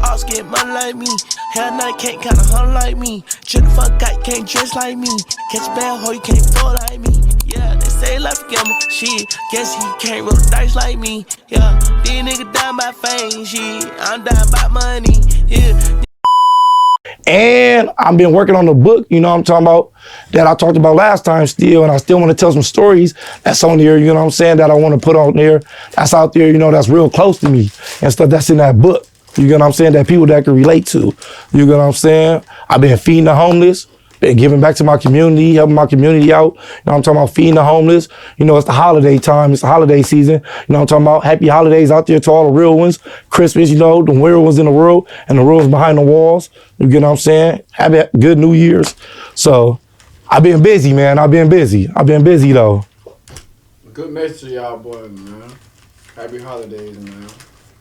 boss get money like me. Hell night can't kinda hunt like me. Shut the fuck out, can't dress like me. Catch a bad hoe, you can't fall like me. Yeah, they say life a gamble. Shit, guess he can't roll the dice like me. Yeah, these niggas down by fame. Shit, I'm down by money. Yeah. And I've been working on the book, you know what I'm talking about, that I talked about last time still, and I still want to tell some stories that's on there, you know what I'm saying, that I want to put on there, that's out there, you know, that's real close to me, and stuff that's in that book, you know what I'm saying, that people that can relate to, you know what I'm saying. I've been feeding the homeless, been giving back to my community, helping my community out, you know what I'm talking about, feeding the homeless, you know, it's the holiday time, it's the holiday season, you know what I'm talking about, happy holidays out there to all the real ones, Christmas, you know, the real ones in the world, and the real ones behind the walls, you get what I'm saying, happy good New Year's. So, I've been busy, man, I've been busy though. Good message to y'all boys, man. Happy holidays, man,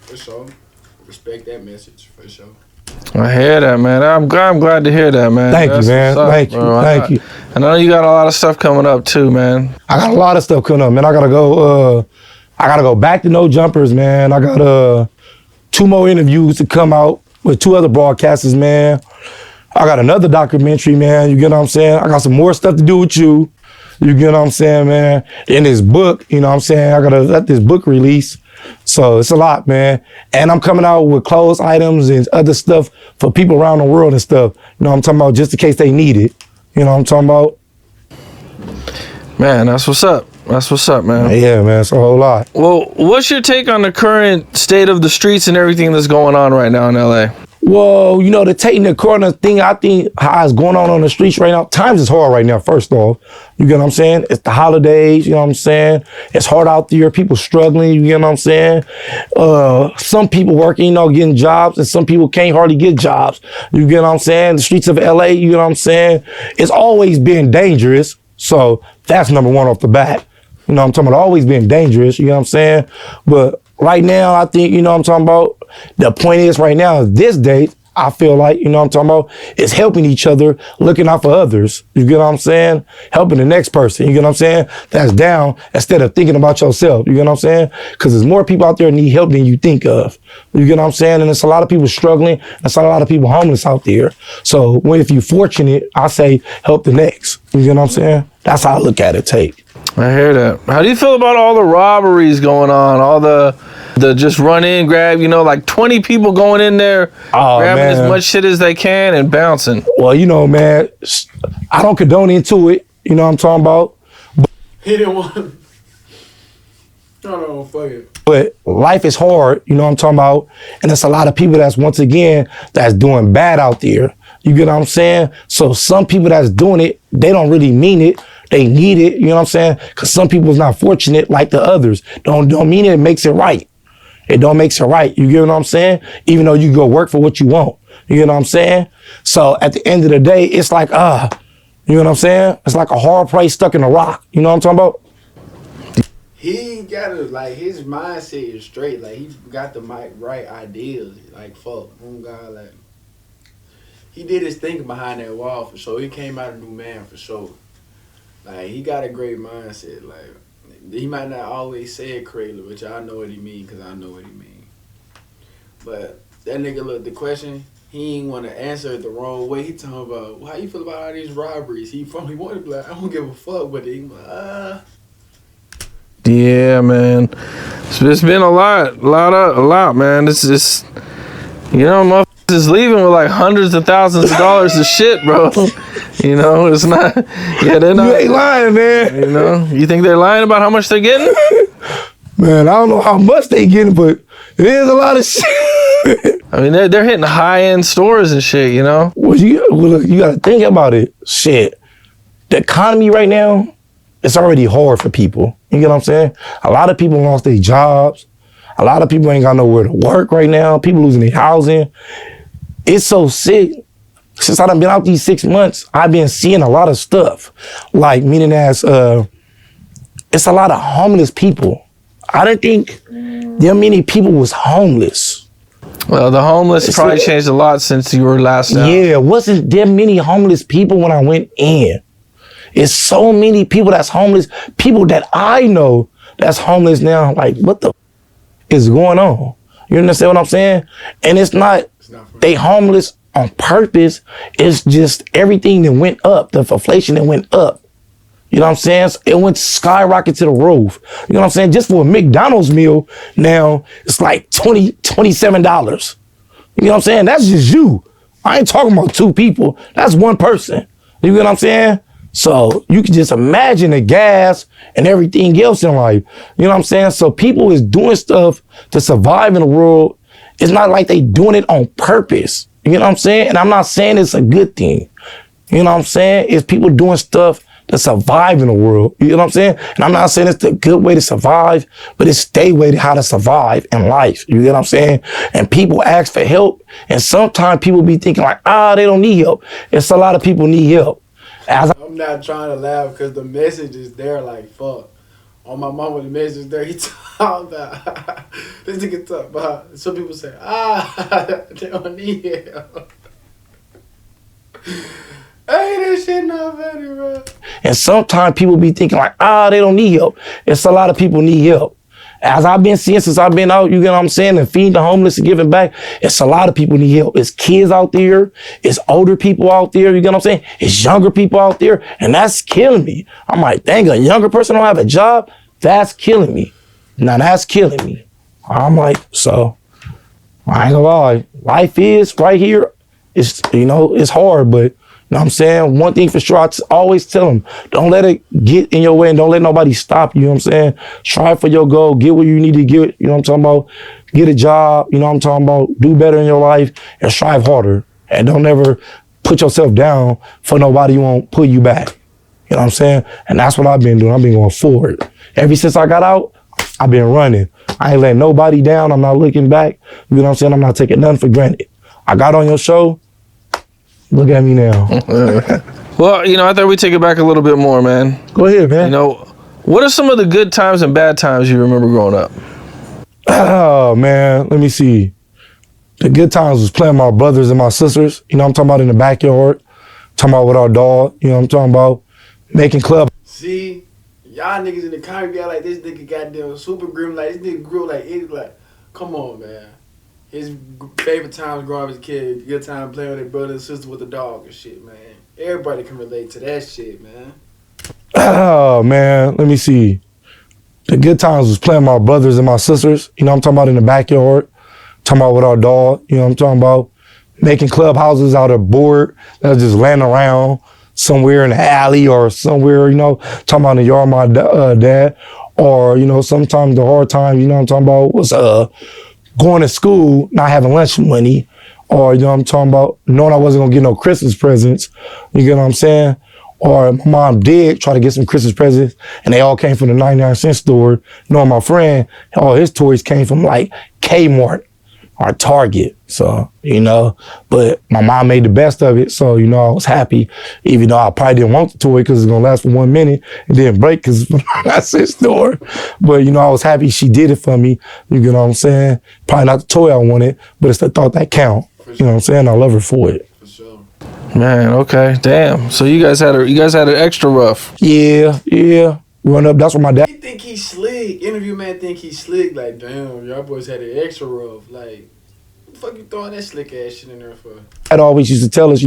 for sure. Respect that message, for sure. I hear that, man. I'm glad to hear that, man. Thank you, man. Thank you. I know you got a lot of stuff coming up too, man. I got a lot of stuff coming up, man. I gotta go back to No Jumpers, man. I got 2 more interviews to come out with 2 other broadcasters, man. I got another documentary, man. You get what I'm saying? I got some more stuff to do with you. You get what I'm saying, man? In this book, you know what I'm saying? I gotta let this book release. So it's a lot, man. And I'm coming out with clothes items and other stuff for people around the world and stuff. You know what I'm talking about? Just in case they need it. You know what I'm talking about? Man, that's what's up. That's what's up, man. Yeah, man, it's a whole lot. Well, what's your take on the current state of the streets and everything that's going on right now in LA? Well, you know, the taking the corner thing, I think how it's going on the streets right now, times is hard right now, first off. You get what I'm saying? It's the holidays, you know what I'm saying? It's hard out there, people struggling, you get what I'm saying? Some people working, you know, getting jobs, and some people can't hardly get jobs. You get what I'm saying? The streets of LA, you get what I'm saying? It's always been dangerous, so that's number one off the bat. You know what I'm talking about? Always been dangerous, you know what I'm saying? But right now, I think, you know what I'm talking about? The point is right now, this date, I feel like, you know what I'm talking about, is helping each other, looking out for others. You get what I'm saying? Helping the next person, you get what I'm saying? That's down instead of thinking about yourself, you get what I'm saying? Because there's more people out there that need help than you think of. You get what I'm saying? And there's a lot of people struggling. There's a lot of people homeless out there. So if you're fortunate, I say help the next. You get what I'm saying? That's how I look at it, Tate. I hear that. How do you feel about all the robberies going on? All the just run in, grab, you know, like 20 people going in there, grabbing as much shit as they can and bouncing. Well, you know, man, I don't condone into it. You know what I'm talking about? Hit it one. No, fuck it. But life is hard, you know what I'm talking about? And there's a lot of people that's, once again, that's doing bad out there. You get what I'm saying? So some people that's doing it, they don't really mean it. They need it, you know what I'm saying? Because some people's not fortunate like the others. Don't mean it makes it right. It don't make it right. You get what I'm saying? Even though you go work for what you want. You get what I'm saying? So at the end of the day, it's like, you know what I'm saying? It's like a hard place stuck in a rock. You know what I'm talking about? He got to, like, his mindset is straight. Like, he got the right ideas. Like, fuck, oh God, like, he did his thing behind that wall for sure. He came out a new man for sure. Like, he got a great mindset. Like, he might not always say it correctly, but y'all know what he mean, because I know what he mean. But that nigga, look, the question, he ain't want to answer it the wrong way. He talking about, well, how you feel about all these robberies? He probably wanted to be like, I don't give a fuck, but he like, Yeah, man. It's been a lot, man. It's just, you know, motherfuckers is leaving with like hundreds of thousands of dollars of shit, bro. You know, it's not, yeah, they're not. You ain't lying, man. You know, you think they're lying about how much they're getting? Man, I don't know how much they getting, but it is a lot of shit. I mean, they're hitting high-end stores and shit, you know? Well, you got to think about it. Shit. The economy right now, it's already hard for people. You get what I'm saying? A lot of people lost their jobs. A lot of people ain't got nowhere to work right now. People losing their housing. It's so sick. Since I've been out these 6 months, I've been seeing a lot of stuff. Like, meaning as, it's a lot of homeless people. I didn't think there many people was homeless. Well, the homeless probably changed a lot since you were last out. Yeah, wasn't there many homeless people when I went in? It's so many people that's homeless, people that I know that's homeless now. Like, what the is going on? You understand what I'm saying? And it's not It's not for They homeless on purpose. It's just everything that went up, the inflation that went up. You know what I'm saying? It went skyrocket to the roof. You know what I'm saying? Just for a McDonald's meal now, it's like $27. You know what I'm saying? That's just you. I ain't talking about two people. That's one person. You know what I'm saying? So you can just imagine the gas and everything else in life. You know what I'm saying? So people is doing stuff to survive in the world. It's not like they doing it on purpose. You know what I'm saying? And I'm not saying it's a good thing. You know what I'm saying? It's people doing stuff to survive in the world. You know what I'm saying? And I'm not saying it's the good way to survive, but it's their way to how to survive in life. You get what I'm saying? And people ask for help. And sometimes people be thinking like, they don't need help. It's a lot of people need help. I'm not trying to laugh because the message is there like fuck. On my mama, the message is there. He talking about this nigga talk about. Some people say, they don't need help. Hey, that shit not funny, bro. And sometimes people be thinking like, they don't need help. It's a lot of people need help. As I've been seeing since I've been out, you get what I'm saying, and feeding the homeless and giving back, it's a lot of people need help. It's kids out there. It's older people out there. You get what I'm saying? It's younger people out there. And that's killing me. I'm like, dang, a younger person don't have a job? That's killing me. Now that's killing me. I'm like, so, I ain't gonna lie. Life is right here. It's, it's hard, but you know what I'm saying? One thing for sure, I always tell them, don't let it get in your way and don't let nobody stop you. You know what I'm saying? Strive for your goal. Get where you need to get. You know what I'm talking about? Get a job. You know what I'm talking about? Do better in your life and strive harder. And don't ever put yourself down for nobody who won't pull you back. You know what I'm saying? And that's what I've been doing. I've been going forward. Ever since I got out, I've been running. I ain't letting nobody down. I'm not looking back. You know what I'm saying? I'm not taking nothing for granted. I got on your show. Look at me now. Well, I thought we'd take it back a little bit more, man. Go ahead, man. What are some of the good times and bad times you remember growing up? Oh, man. Let me see. The good times was playing with my brothers and my sisters. I'm talking about in the backyard. Talking about with our dog. I'm talking about making club. See, y'all niggas in the comments got like this nigga goddamn super grim. Like, this nigga grew like it. Like, come on, man. His favorite times growing up as a kid, good time playing with their brother and sister with the dog and shit, man. Everybody can relate to that shit, man. Oh, man. Let me see. The good times was playing with my brothers and my sisters. I'm talking about in the backyard. Talking about with our dog. I'm talking about making clubhouses out of board that was just laying around somewhere in the alley or somewhere, talking about in the yard of my dad. Or, sometimes the hard time, I'm talking about was going to school, not having lunch money, or, I'm talking about knowing I wasn't gonna get no Christmas presents, you get what I'm saying? Or my mom did try to get some Christmas presents, and they all came from the 99-cent store, knowing my friend, all his toys came from like Kmart or Target, so, but my mom made the best of it, so, I was happy, even though I probably didn't want the toy because it's gonna last for 1 minute and then break because it's from the 99-cent store, but, I was happy she did it for me, you get what I'm saying? Probably not the toy I wanted, but it's the thought that count, you know what I'm saying? I love her for it. For sure. Man, okay, damn. So you guys had it extra rough. Yeah. Growing up, that's what my dad. He think he's slick. Interview man think he's slick. Like, damn, y'all boys had it extra rough. Like, what the fuck you throwing that slick ass shit in there for? Dad always used to tell us,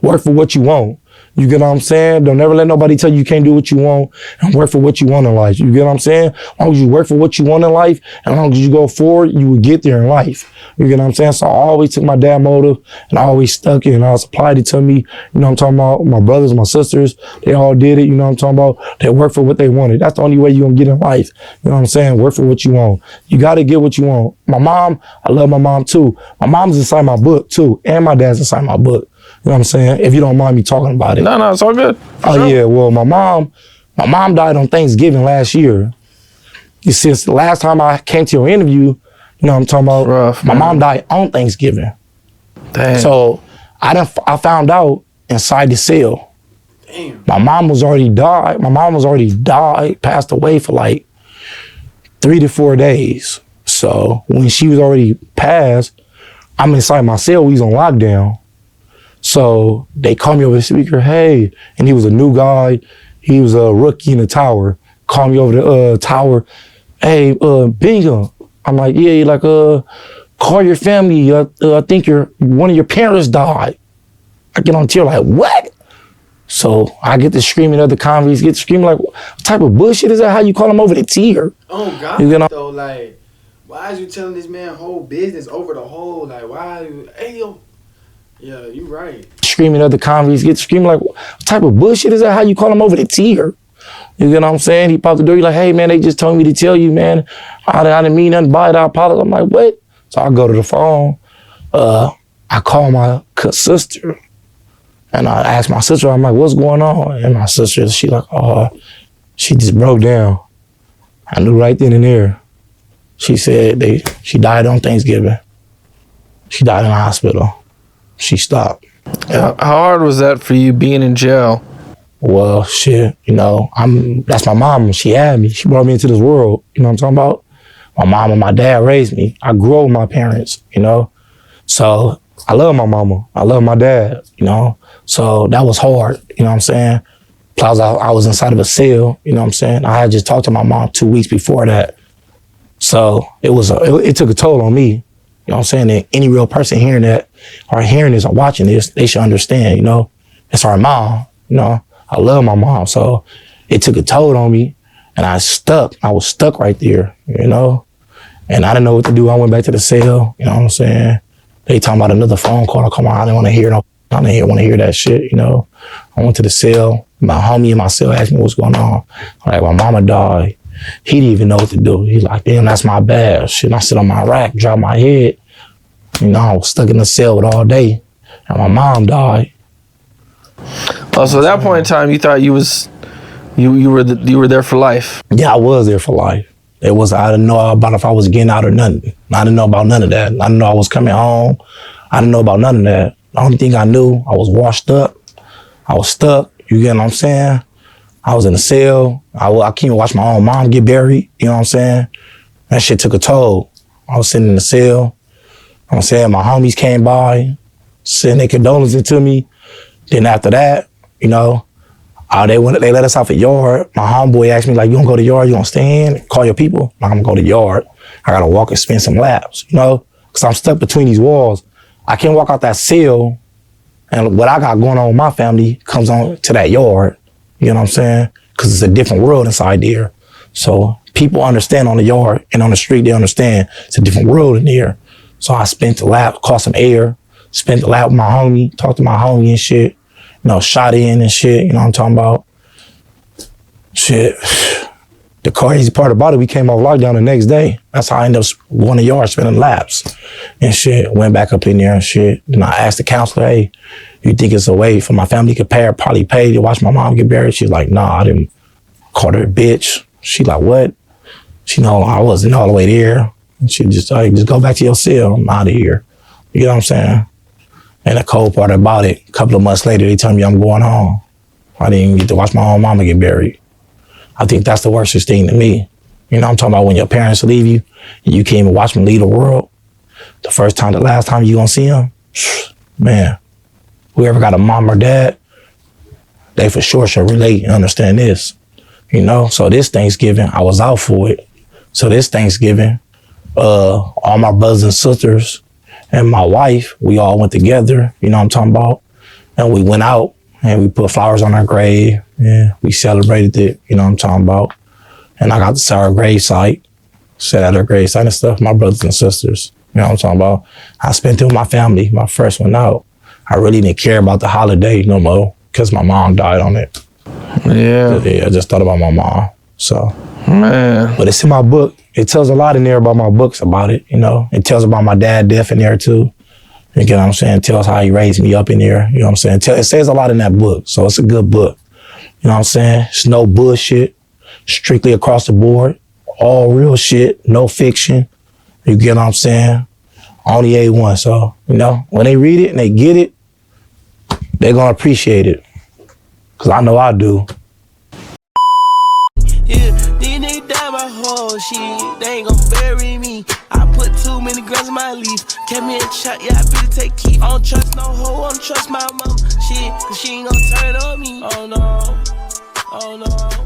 work for what you want. You get what I'm saying? Don't never let nobody tell you can't do what you want and work for what you want in life. You get what I'm saying? As long as you work for what you want in life, and as long as you go forward, you will get there in life. You get what I'm saying? So I always took my dad's motive and I always stuck it and I was applied it to me. You know what I'm talking about? My brothers, my sisters, they all did it. You know what I'm talking about? They worked for what they wanted. That's the only way you're going to get in life. You know what I'm saying? Work for what you want. You got to get what you want. My mom, I love my mom too. My mom's inside my book too. And my dad's inside my book. You know what I'm saying? If you don't mind me talking about it. No, it's all good. Oh, yeah. Well, my mom died on Thanksgiving last year. You see, it's the last time I came to your interview, you know what I'm talking about? Rough, my man. mom died on Thanksgiving. Damn. So I found out inside the cell. Damn. My mom was already died, passed away for like 3 to 4 days. So when she was already passed, I'm inside my cell. We was on lockdown. So they called me over the speaker, hey, and he was a new guy. He was a rookie in the tower. Called me over the tower, hey, Bingham. I'm like, yeah, like, call your family. I think one of your parents died. I get on tear like, what? So I get to screaming, other convicts get to screaming like, what type of bullshit is that? How you call them over the tear? Oh God, you know? though, like, why is you telling this man whole business over the whole? Like, why? Hey yo, yeah, you right. Screaming, other convicts get to screaming like, what type of bullshit is that? How you call them over the tear? You know what I'm saying? He popped the door. He's like, hey man, they just told me to tell you, man. I didn't mean nothing by it. I apologize. I'm like, what? So I go to the phone. I call my sister. And I asked my sister, I'm like, what's going on? And my sister, she like, oh, she just broke down. I knew right then and there. She said she died on Thanksgiving. She died in the hospital. She stopped. How hard was that for you being in jail? Well, shit, you know, that's my mom. She had me. She brought me into this world. You know what I'm talking about? My mom and my dad raised me. I grew up with my parents, you know? So I love my mama. I love my dad, you know? So that was hard, you know what I'm saying? Plus I was inside of a cell, you know what I'm saying? I had just talked to my mom 2 weeks before that. So it took a toll on me, you know what I'm saying? And any real person hearing that or hearing this or watching this, they should understand, you know? It's our mom, you know? I love my mom. So it took a toll on me and I was stuck right there, you know? And I didn't know what to do. I went back to the cell, you know what I'm saying? They talking about another phone call. Come on, I didn't want to hear that shit, you know. I went to the cell. My homie in my cell asked me what's going on. I'm like, my mama died. He didn't even know what to do. He's like, damn, that's my bad. Shit, and I sit on my rack, drop my head. You know, I was stuck in the cell with all day. And my mom died. Oh, so at that point in time, you thought you were there for life? Yeah, I was there for life. I didn't know about if I was getting out or nothing. I didn't know about none of that. I didn't know I was coming home. I didn't know about none of that. The only thing I knew, I was washed up. I was stuck. You get what I'm saying? I was in a cell. I can't even watch my own mom get buried. You know what I'm saying? That shit took a toll. I was sitting in the cell. You know what I'm saying? My homies came by, sending their condolences to me. Then after that, you know, they let us off at yard. My homeboy asked me, like, you gonna go to yard? You gonna stay in? Call your people? I'm gonna go to yard. I gotta walk and spin some laps, you know? Cause I'm stuck between these walls. I can't walk out that cell and what I got going on with my family comes on to that yard. You know what I'm saying? Cause it's a different world inside there. So people understand on the yard and on the street, they understand it's a different world in there. So I spent the lap, caught some air, spent the lap with my homie, talked to my homie and shit, you know, shot in and shit, you know what I'm talking about? Shit. The crazy part about it, we came off lockdown the next day. That's how I ended up going to yard, spinning laps and shit. Went back up in there and shit. Then I asked the counselor, hey, you think it's a way for my family to probably pay to watch my mom get buried? She's like, nah, I didn't. Called her a bitch. She like, what? She know I wasn't all the way there. And she just like, just go back to your cell. I'm out of here. You know what I'm saying? And the cold part about it, a couple of months later, they tell me I'm going home. I didn't even get to watch my own mama get buried. I think that's the worstest thing to me. You know, I'm talking about when your parents leave you and you can't even watch them leave the world. The last time you gonna see them, man, whoever got a mom or dad, they for sure should relate and understand this. You know, so this Thanksgiving, I was out for it. So this Thanksgiving, all my brothers and sisters and my wife, we all went together, you know what I'm talking about? And we went out and we put flowers on our grave. Yeah, we celebrated it, you know what I'm talking about? And I got to see our grave site, sat at our grave site and stuff, my brothers and sisters, you know what I'm talking about? I spent it with my family, my first one out. I really didn't care about the holiday no more because my mom died on it. Yeah. I just thought about my mom, so. Man. But it's in my book. It tells a lot in there about my books about it, you know? It tells about my dad death in there too. You get what I'm saying? It tells how he raised me up in there, you know what I'm saying? It says a lot in that book, so it's a good book. You know what I'm saying? It's no bullshit, strictly across the board, all real shit, no fiction. You get what I'm saying? Only A1, so, you know, when they read it and they get it, they're gonna appreciate it. Cause I know I do. Yeah, these niggas die my whole shit. They ain't gon' bury me. I put too many grams in my leaf. Kept me in shot, yeah, I better take keep. I don't trust no hoe, I don't trust my mom. Shit, cause she ain't gon' turn on me. Oh no, oh no.